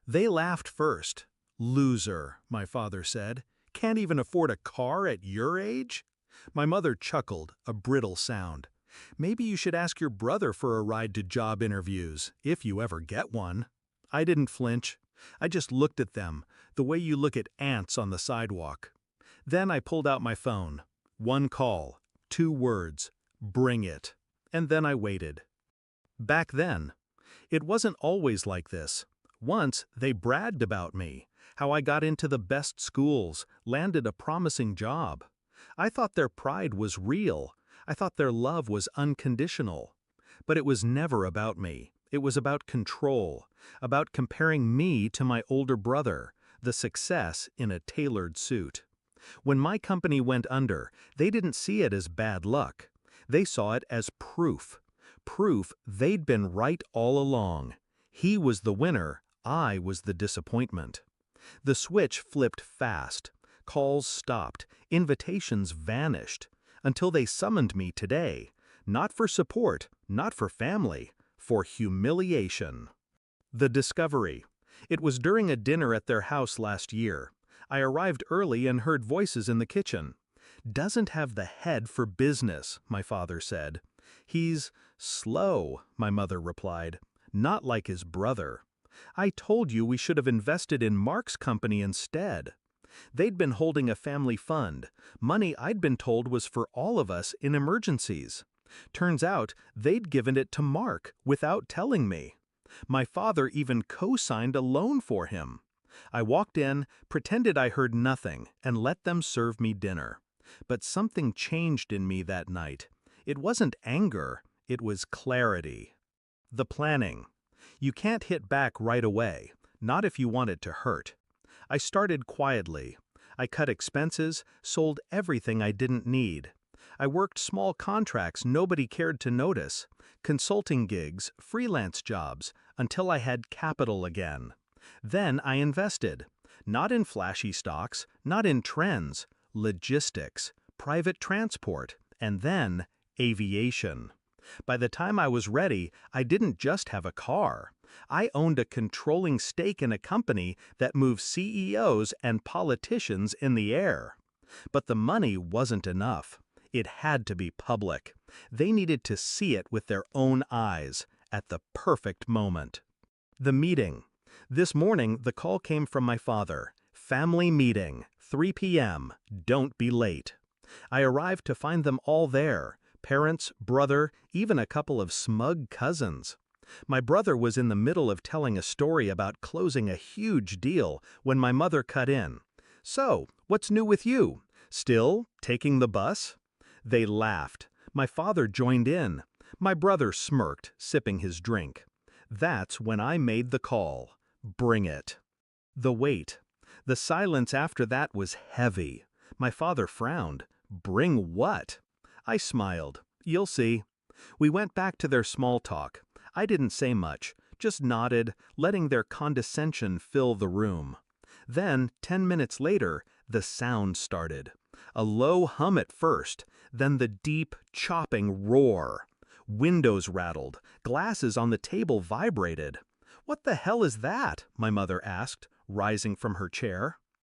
They laughed first. "Loser," my father said. "Can't even afford a car at your age?" My mother chuckled, a brittle sound. "Maybe you should ask your brother for a ride to job interviews, if you ever get one." I didn't flinch. I just looked at them, the way you look at ants on the sidewalk. Then I pulled out my phone. One call, 2 words, "Bring it." And then I waited. Back then, it wasn't always like this. Once, they bragged about me, how I got into the best schools, landed a promising job. I thought their pride was real. I thought their love was unconditional. But it was never about me. It was about control, about comparing me to my older brother, the success in a tailored suit. When my company went under, they didn't see it as bad luck. They saw it as proof. Proof they'd been right all along. He was the winner, I was the disappointment. The switch flipped fast. Calls stopped, invitations vanished, until they summoned me today. Not for support, not for family, for humiliation. The discovery. It was during a dinner at their house last year. I arrived early and heard voices in the kitchen. "Doesn't have the head for business," my father said. "He's slow," my mother replied. "Not like his brother. I told you we should have invested in Mark's company instead." They'd been holding a family fund, money I'd been told was for all of us in emergencies. Turns out they'd given it to Mark without telling me. My father even co-signed a loan for him. I walked in, pretended I heard nothing, and let them serve me dinner. But something changed in me that night. It wasn't anger, it was clarity. The planning. You can't hit back right away, not if you want it to hurt. I started quietly. I cut expenses, sold everything I didn't need. I worked small contracts nobody cared to notice, consulting gigs, freelance jobs, until I had capital again. Then I invested, not in flashy stocks, not in trends, logistics, private transport, and then aviation. By the time I was ready, I didn't just have a car. I owned a controlling stake in a company that moved CEOs and politicians in the air. But the money wasn't enough. It had to be public. They needed to see it with their own eyes, at the perfect moment. The meeting. This morning, the call came from my father. "Family meeting, 3 p.m., don't be late." I arrived to find them all there. Parents, brother, even a couple of smug cousins. My brother was in the middle of telling a story about closing a huge deal when my mother cut in. "So, what's new with you? Still taking the bus?" They laughed. My father joined in. My brother smirked, sipping his drink. That's when I made the call. Bring it. The wait. The silence after that was heavy. My father frowned. Bring what? I smiled. You'll see. We went back to their small talk. I didn't say much, just nodded, letting their condescension fill the room. Then, 10 minutes later, the sound started. A low hum at first, then the deep, chopping roar. Windows rattled, glasses on the table vibrated. "What the hell is that?" my mother asked, rising from her chair.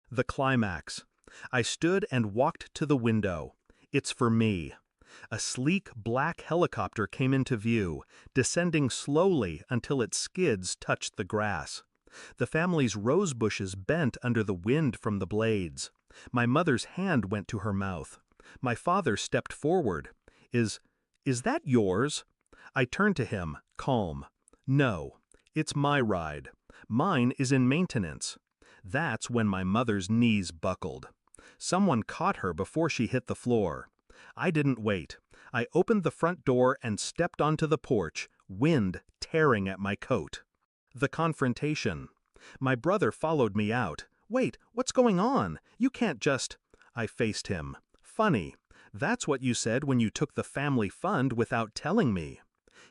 The climax. I stood and walked to the window. It's for me. A sleek black helicopter came into view, descending slowly until its skids touched the grass. The family's rose bushes bent under the wind from the blades. My mother's hand went to her mouth. My father stepped forward. Is that yours?" I turned to him, calm. "No, it's my ride. Mine is in maintenance." That's when my mother's knees buckled. Someone caught her before she hit the floor. I didn't wait. I opened the front door and stepped onto the porch, wind tearing at my coat. The confrontation. My brother followed me out. "Wait, what's going on? You can't just—" I faced him. "Funny. That's what you said when you took the family fund without telling me."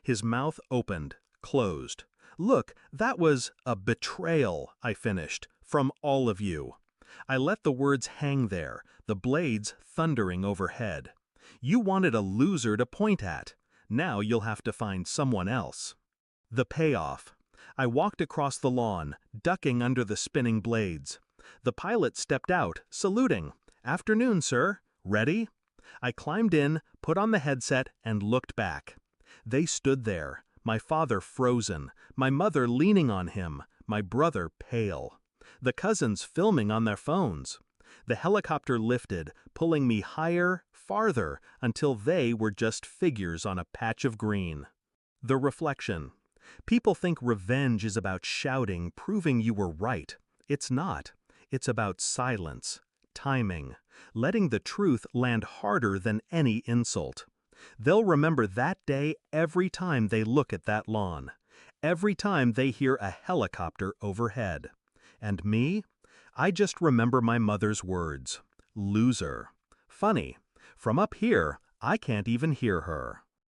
His mouth opened, closed. "Look, that was a betrayal," I finished, "from all of you." I let the words hang there, the blades thundering overhead. You wanted a loser to point at. Now you'll have to find someone else. The payoff. I walked across the lawn, ducking under the spinning blades. The pilot stepped out, saluting. "Afternoon, sir. Ready?" I climbed in, put on the headset, and looked back. They stood there, my father frozen, my mother leaning on him, my brother pale. The cousins filming on their phones. The helicopter lifted, pulling me higher, farther, until they were just figures on a patch of green. The reflection. People think revenge is about shouting, proving you were right. It's not. It's about silence, timing, letting the truth land harder than any insult. They'll remember that day every time they look at that lawn, every time they hear a helicopter overhead. And me? I just remember my mother's words. Loser. Funny. From up here, I can't even hear her.